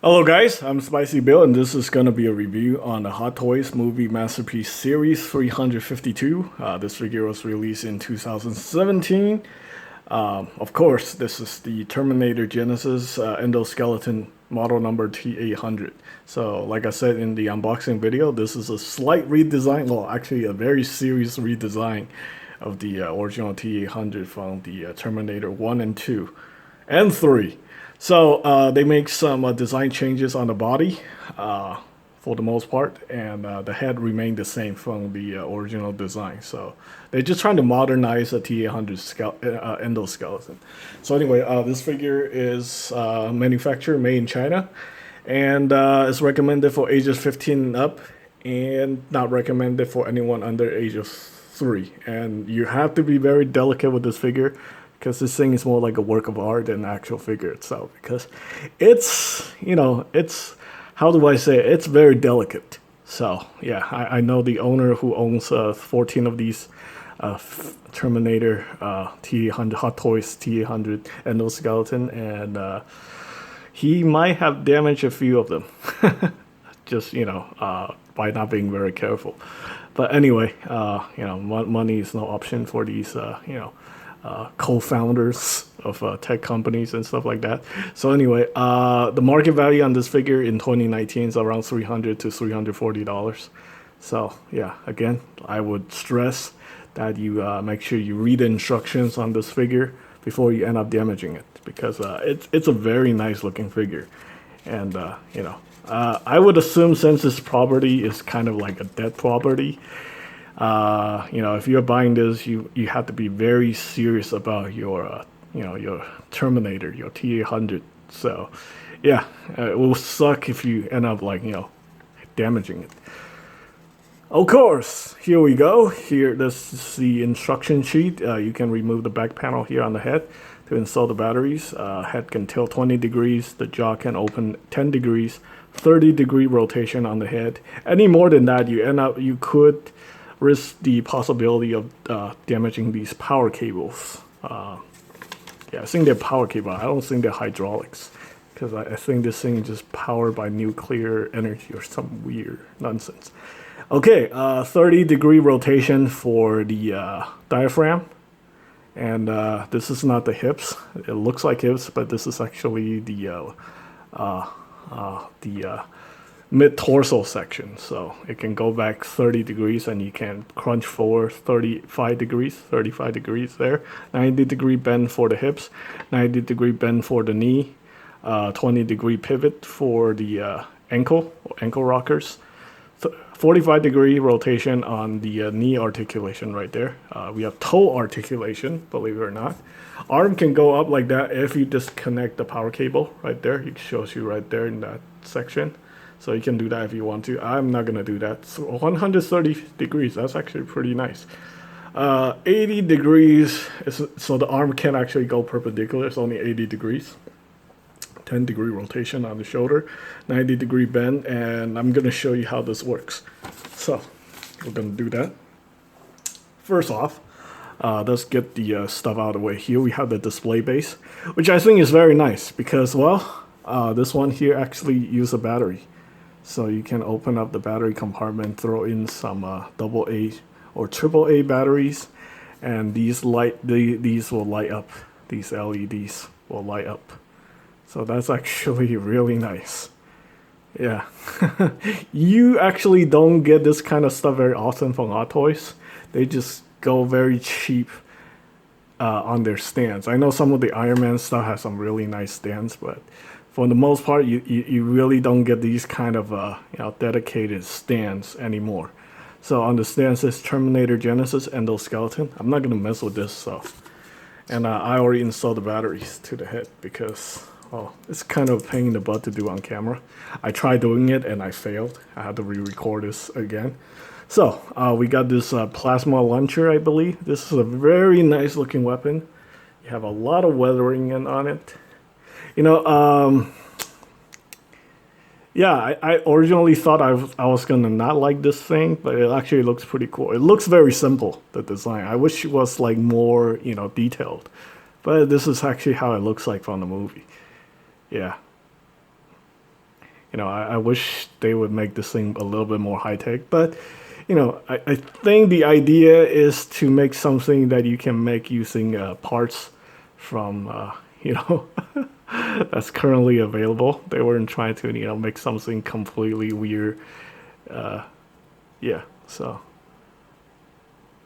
Hello guys, I'm Spicy Bill and this is going to be a review on the Hot Toys Movie Masterpiece Series 352. This figure was released in 2017. Of course, this is the Terminator Genisys Endoskeleton model number T800. So like I said in the unboxing video, this is a slight redesign, well actually a very serious redesign of the original T800 from the Terminator 1 and 2 and 3. So they make some design changes on the body for the most part, and the head remained the same from the original design. So they're just trying to modernize a T800 endoskeleton. So anyway, this figure is manufactured, made in China, and is recommended for ages 15 and up, and not recommended for anyone under age of 3. And you have to be very delicate with this figure, because this thing is more like a work of art than the actual figure itself, because it's, it's, how do I say it? It's very delicate. So yeah, I know the owner who owns 14 of these Terminator T800 Hot Toys T800 endoskeleton, and he might have damaged a few of them just by not being very careful. But anyway, money is no option for these co-founders of tech companies and stuff like that. So anyway, the market value on this figure in 2019 is around $300 to $340. So yeah, again, I would stress that you make sure you read the instructions on this figure before you end up damaging it, because it's a very nice looking figure. And I would assume, since this property is kind of like a dead property, if you're buying this, you have to be very serious about your your Terminator, your T800. So yeah, it will suck if you end up damaging it. Of course, here we go. Here, this is the instruction sheet. You can remove the back panel here on the head to install the batteries. Head can tilt 20 degrees. The jaw can open 10 degrees. 30-degree rotation on the head. Any more than that, you could risk the possibility of damaging these power cables. Yeah, I think they're power cable. I don't think they're hydraulics, because I think this thing is just powered by nuclear energy or some weird nonsense. Okay, 30-degree rotation for the diaphragm, and this is not the hips. It looks like hips, but this is actually the mid-torso section. So it can go back 30 degrees, and you can crunch forward 35 degrees there. 90-degree bend for the hips, 90-degree bend for the knee, 20-degree pivot for the ankle rockers, 45-degree rotation on the knee articulation right there. We have toe articulation, believe it or not. Arm can go up like that if you disconnect the power cable right there. It shows you right there in that section. So you can do that if you want to. I'm not going to do that. So 130 degrees, that's actually pretty nice. 80 degrees, so the arm can actually go perpendicular. It's only 80 degrees. 10-degree rotation on the shoulder, 90-degree bend, and I'm going to show you how this works. So we're going to do that. First off, let's get the stuff out of the way. Here we have the display base, which I think is very nice, because, well, this one here actually uses a battery. So you can open up the battery compartment, throw in some AA or AAA batteries, and these will light up. These LEDs will light up. So that's actually really nice. Yeah. You actually don't get this kind of stuff very often from Hot Toys. They just go very cheap on their stands. I know some of the Iron Man stuff has some really nice stands, but for the most part, you really don't get these kind of dedicated stands anymore. So on the stand says Terminator Genisys Endoskeleton. I'm not gonna mess with this stuff. And I already installed the batteries to the head, because, well, it's kind of a pain in the butt to do on camera. I tried doing it and I failed. I had to re-record this again. So we got this plasma launcher, I believe. This is a very nice looking weapon. You have a lot of weathering on it. Yeah, I originally thought I was gonna not like this thing, but it actually looks pretty cool. It looks very simple, the design. I wish it was like more, detailed. But this is actually how it looks like from the movie. Yeah. You know, I wish they would make this thing a little bit more high tech, but you know, I think the idea is to make something that you can make using parts from, you know, that's currently available. They weren't trying to, you know, make something completely weird. Yeah, so.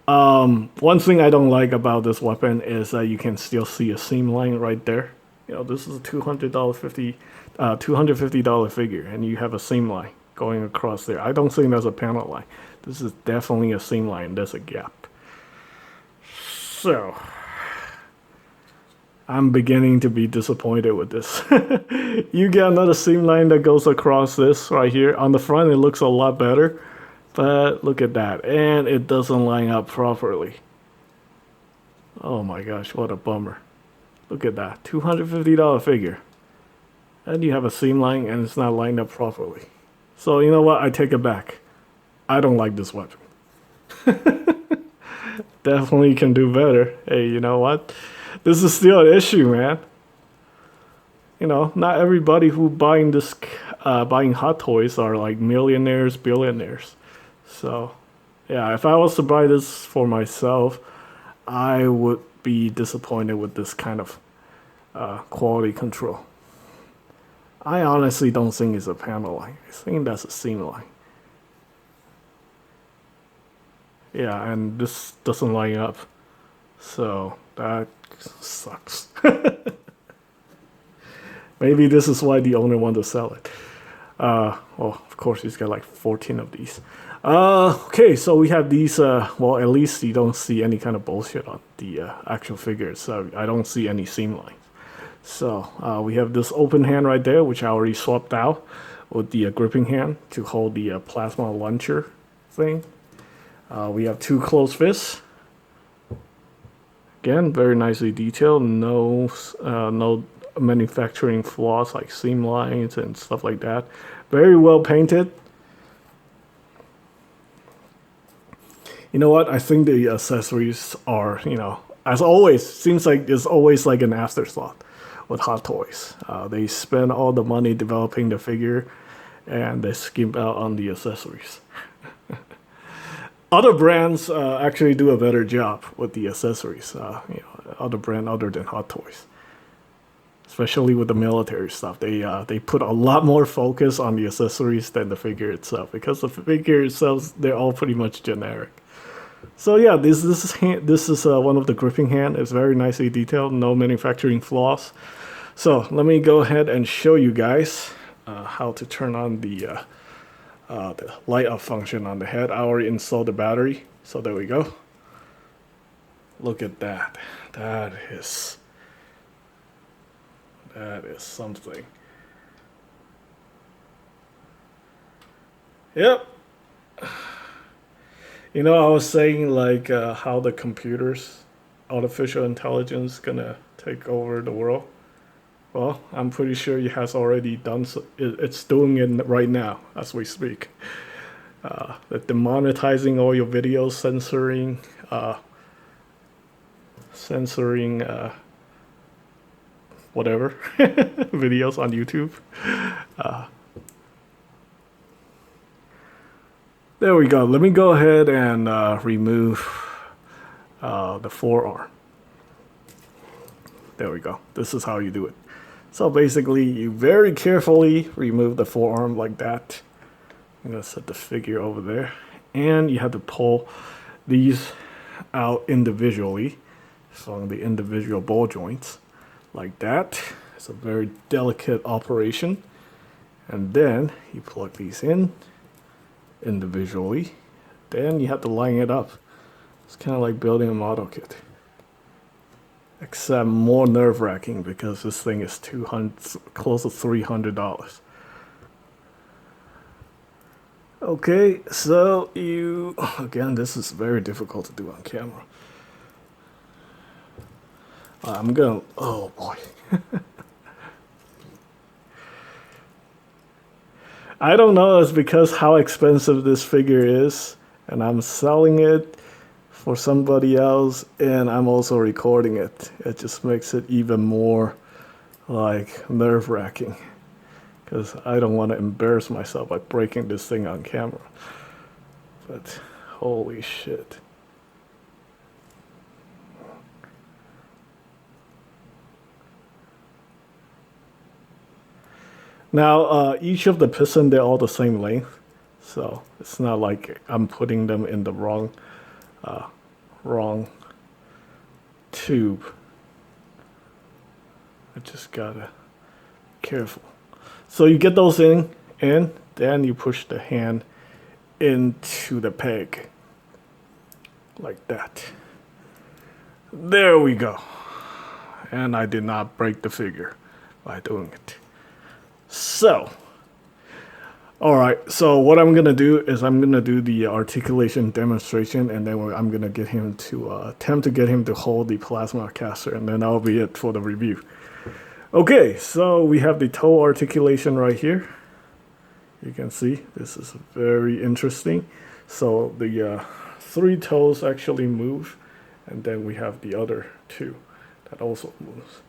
One thing I don't like about this weapon is that you can still see a seam line right there. You know, this is a $250 figure, and you have a seam line going across there. I don't think that's a panel line. This is definitely a seam line. There's a gap. So, I'm beginning to be disappointed with this. You get another seam line that goes across this right here. On the front, it looks a lot better. But look at that. And it doesn't line up properly. Oh my gosh, what a bummer. Look at that. $250 figure. And you have a seam line and it's not lined up properly. So you know what? I take it back. I don't like this weapon. Definitely can do better. Hey, you know what? This is still an issue, man. You know, not everybody who buying Hot Toys are like millionaires, billionaires. So, yeah, if I was to buy this for myself, I would be disappointed with this kind of quality control. I honestly don't think it's a panel line. I think that's a seam line. Yeah, and this doesn't line up. So that sucks. Maybe this is why the owner wanted to sell it. Well, of course, he's got like 14 of these. Okay, so we have these. Well, at least you don't see any kind of bullshit on the actual figures. So I don't see any seam lines. So we have this open hand right there, which I already swapped out with the gripping hand to hold the plasma launcher thing. We have two closed fists. Again, very nicely detailed. No manufacturing flaws like seam lines and stuff like that. Very well painted. You know what? I think the accessories are, you know, as always, seems like it's always like an afterthought with Hot Toys. They spend all the money developing the figure and they skimp out on the accessories. Other brands actually do a better job with the accessories. You know, other brand other than Hot Toys, especially with the military stuff, they put a lot more focus on the accessories than the figure itself, because the figure itself, they're all pretty much generic. So yeah, this is one of the gripping hand. It's very nicely detailed, no manufacturing flaws. So let me go ahead and show you guys how to turn on the light up function on the head. I already installed the battery, so there we go. Look at that. That is something. Yep. You know, I was saying like how the computers, artificial intelligence, gonna take over the world. Well, I'm pretty sure it has already done so. It's doing it right now as we speak. That demonetizing all your videos, censoring whatever videos on YouTube. There we go. Let me go ahead and remove the forearm. There we go. This is how you do it. So basically, you very carefully remove the forearm like that. I'm going to set the figure over there. And you have to pull these out individually from the individual ball joints like that. It's a very delicate operation. And then you plug these in individually. Then you have to line it up. It's kind of like building a model kit, except more nerve-wracking because this thing is close to $300. Okay, so again, this is very difficult to do on camera. Oh boy. I don't know, it's because how expensive this figure is, and I'm selling it for somebody else, and I'm also recording it. It just makes it even more like nerve-wracking. because I don't want to embarrass myself by breaking this thing on camera. But holy shit. Now, each of the piston, they're all the same length. So it's not like I'm putting them in the wrong tube. I just gotta be careful. So you get those in, and then you push the hand into the peg. Like that. There we go. And I did not break the figure by doing it. So, alright, so what I'm gonna do is I'm gonna do the articulation demonstration, and then I'm gonna get him to attempt to get him to hold the plasma caster, and then that'll be it for the review. Okay, so we have the toe articulation right here. You can see this is very interesting. So the 3 toes actually move, and then we have the other 2 that also moves.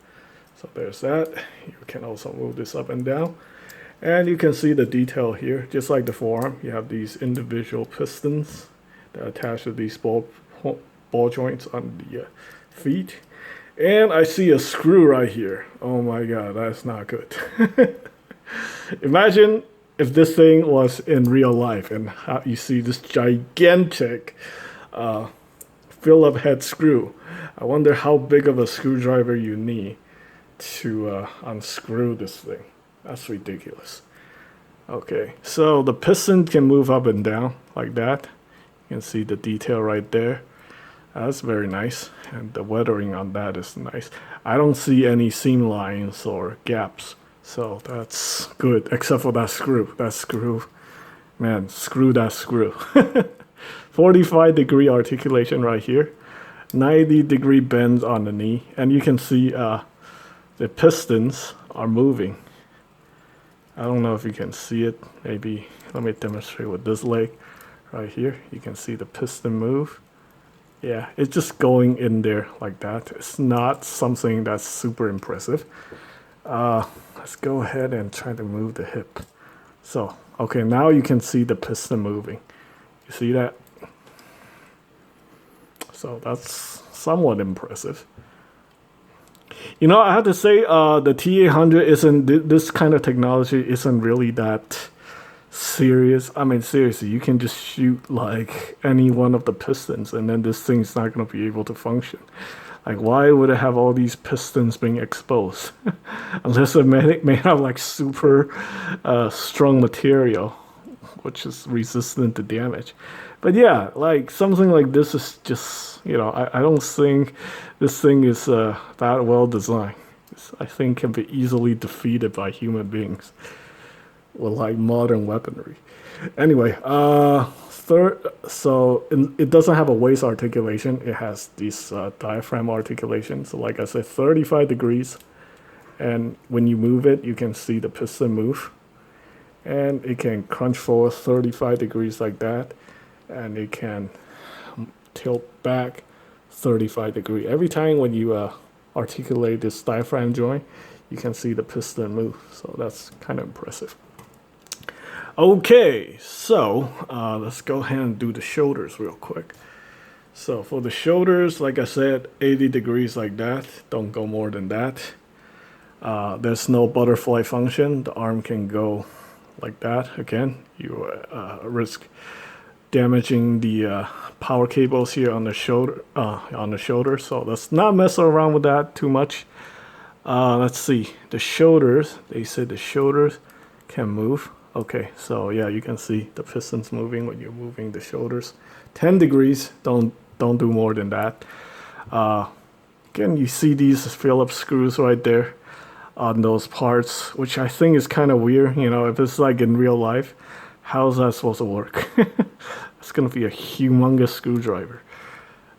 So there's that. You can also move this up and down. And you can see the detail here. Just like the forearm, you have these individual pistons that attach to these ball joints on the feet. And I see a screw right here. Oh my god, that's not good. Imagine if this thing was in real life and how you see this gigantic Phillips head screw. I wonder how big of a screwdriver you need to unscrew this thing. That's ridiculous. Okay, so the piston can move up and down like that. You can see the detail right there. That's very nice, and the weathering on that is nice. I don't see any seam lines or gaps, so that's good, except for that screw. That screw, man, screw that screw. 45-degree articulation right here. 90-degree bend on the knee, and you can see the pistons are moving. I don't know if you can see it. Maybe let me demonstrate with this leg right here. You can see the piston move. Yeah, it's just going in there like that. It's not something that's super impressive. Let's go ahead and try to move the hip. So, okay, now you can see the piston moving. You see that? So that's somewhat impressive. You know, I have to say, the T800 isn't, this kind of technology isn't really that serious. I mean, seriously, you can just shoot like any one of the pistons, and then this thing's not going to be able to function. Like, why would it have all these pistons being exposed? Unless it made out like super strong material, which is resistant to damage. But yeah, like something like this is just, you know, I don't think this thing is that well designed. I think can be easily defeated by human beings with like modern weaponry. Anyway, it doesn't have a waist articulation. It has this diaphragm articulation. So like I said, 35 degrees. And when you move it, you can see the piston move. And it can crunch forward 35 degrees like that. And it can tilt back 35 degrees. Every time when you articulate this diaphragm joint, you can see the piston move. So that's kind of impressive. Okay, so let's go ahead and do the shoulders real quick. So for the shoulders, like I said, 80 degrees like that. Don't go more than that. There's no butterfly function. The arm can go like that. Again, you risk damaging the power cables here on the shoulder. So let's not mess around with that too much. Let's see. The shoulders. They said the shoulders can move. Okay, so yeah, you can see the pistons moving when you're moving the shoulders. 10 degrees. Don't do more than that. Again, you see these Phillips screws right there on those parts, which I think is kind of weird. You know, if it's like in real life, how's that supposed to work? It's gonna be a humongous screwdriver.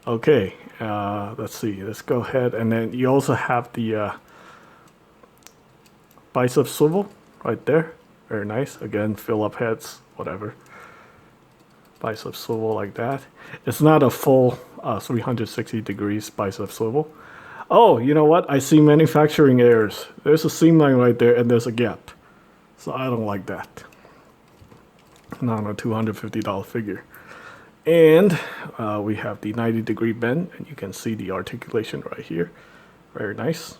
Okay, let's see. Let's go ahead, and then you also have the bicep swivel right there. Very nice. Again, Phillips heads, whatever. Bicep swivel like that. It's not a full 360 degrees bicep swivel. Oh, you know what? I see manufacturing errors. There's a seam line right there, and there's a gap. So I don't like that. Not on a $250 figure. And we have the 90-degree bend, and you can see the articulation right here. Very nice.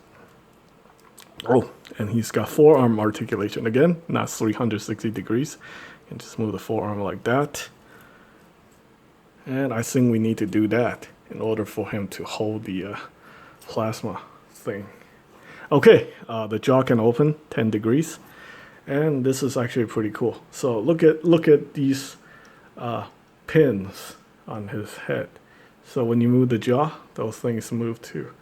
Oh, and he's got forearm articulation again, not 360 degrees. You can just move the forearm like that. And I think we need to do that in order for him to hold the plasma thing. Okay, the jaw can open 10 degrees. And this is actually pretty cool. So look at these pins on his head. So when you move the jaw, those things move too.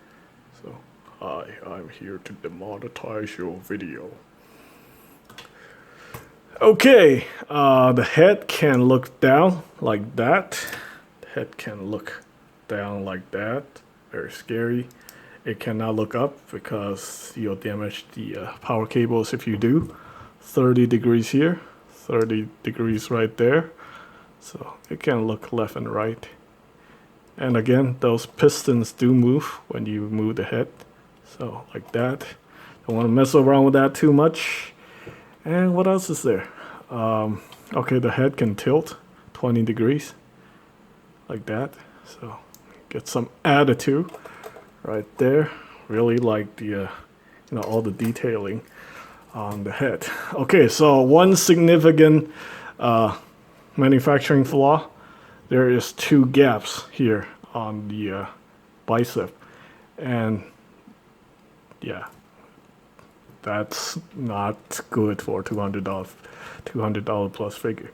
So hi, I'm here to demonetize your video. Okay, the head can look down like that. The head can look down like that. Very scary. It cannot look up because you'll damage the power cables if you do. 30 degrees here, 30 degrees right there. So it can look left and right. And again, those pistons do move when you move the head. So like that. Don't want to mess around with that too much. And what else is there? Okay, the head can tilt 20 degrees like that. So get some attitude right there. Really like the all the detailing on the head. Okay, so one significant manufacturing flaw, there is 2 gaps here on the bicep, and yeah, that's not good for $200 plus figure.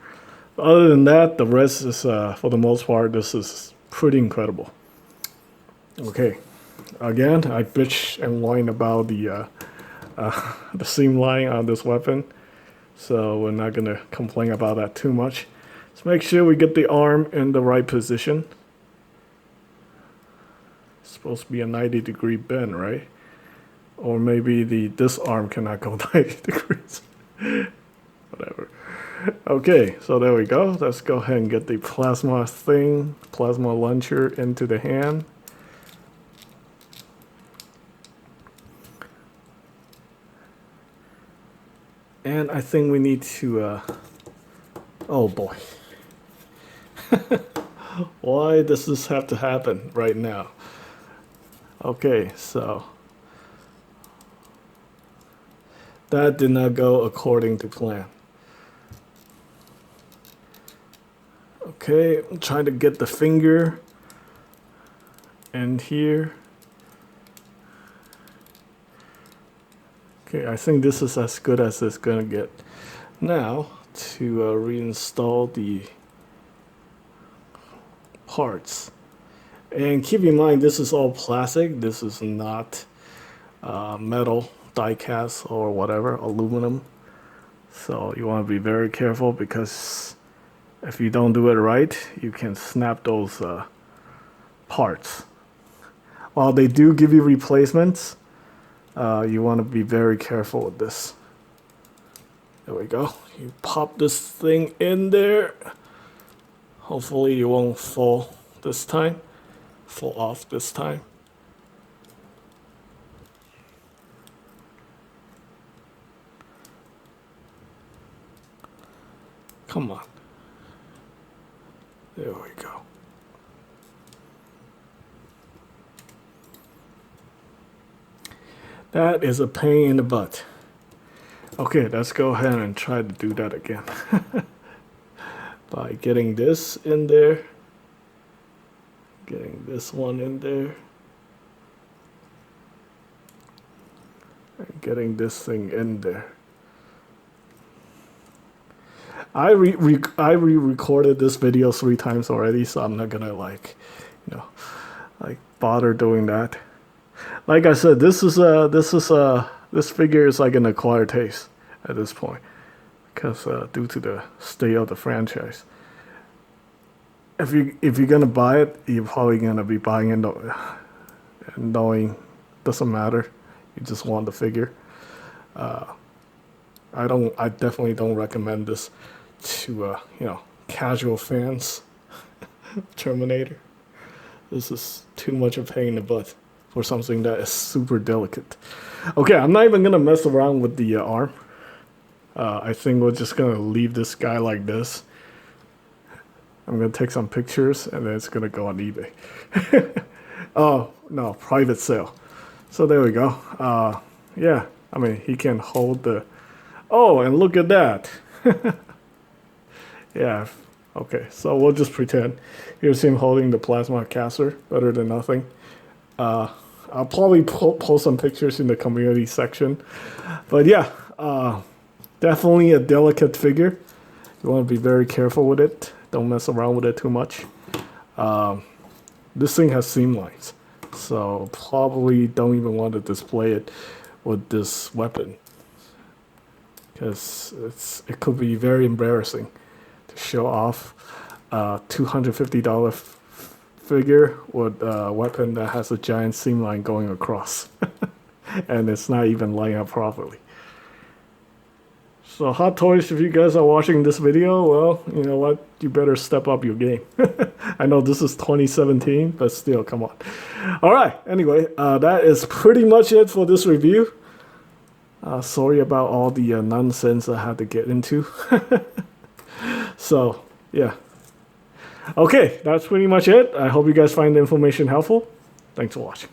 Other than that, the rest is for the most part, this is pretty incredible. Okay, again, I bitch and whine about the Seamline on this weapon, so we're not gonna complain about that too much. Let's make sure we get the arm in the right position. It's supposed to be a 90-degree bend, right? Or maybe this arm cannot go 90 degrees. Whatever. Okay, so there we go. Let's go ahead and get the plasma launcher into the hand. And I think we need to, oh boy. Why does this have to happen right now? Okay, so that did not go according to plan. Okay, I'm trying to get the finger in here. Okay, I think this is as good as it's gonna get. Now, to reinstall the parts. And keep in mind, this is all plastic. This is not metal, die cast, or whatever, aluminum. So you want to be very careful, because if you don't do it right, you can snap those parts. While they do give you replacements, you want to be very careful with this. There we go. You pop this thing in there. Hopefully you won't fall off this time. Come on. There we go. That is a pain in the butt. Okay, let's go ahead and try to do that again. By getting this in there. Getting this one in there. And getting this thing in there. I re-recorded this video 3 times already, so I'm not gonna bother doing that. Like I said, this figure is like an acquired taste at this point, because due to the state of the franchise. If you're gonna buy it, you're probably gonna be buying it knowing doesn't matter. You just want the figure. I definitely don't recommend this to casual fans. Terminator. This is too much of a pain in the butt for something that is super delicate. Okay, I'm not even gonna mess around with the arm. I think we're just gonna leave this guy like this. I'm gonna take some pictures and then it's gonna go on eBay. Oh no, private sale. So there we go. Yeah, I mean he can hold the. Oh, and look at that. Yeah. Okay, so we'll just pretend. Here's him holding the plasma caster. Better than nothing. I'll probably post some pictures in the community section. But yeah, definitely a delicate figure. You want to be very careful with it. Don't mess around with it too much. This thing has seam lines, so probably don't even want to display it with this weapon, because it could be very embarrassing to show off a $250 figure with a weapon that has a giant seam line going across and it's not even lined up properly. So Hot Toys, if you guys are watching this video, well, you know what? You better step up your game. I know this is 2017, but still, come on. All right, anyway, that is pretty much it for this review. Sorry about all the nonsense I had to get into. So, yeah. Okay, that's pretty much it. I hope you guys find the information helpful. Thanks for watching.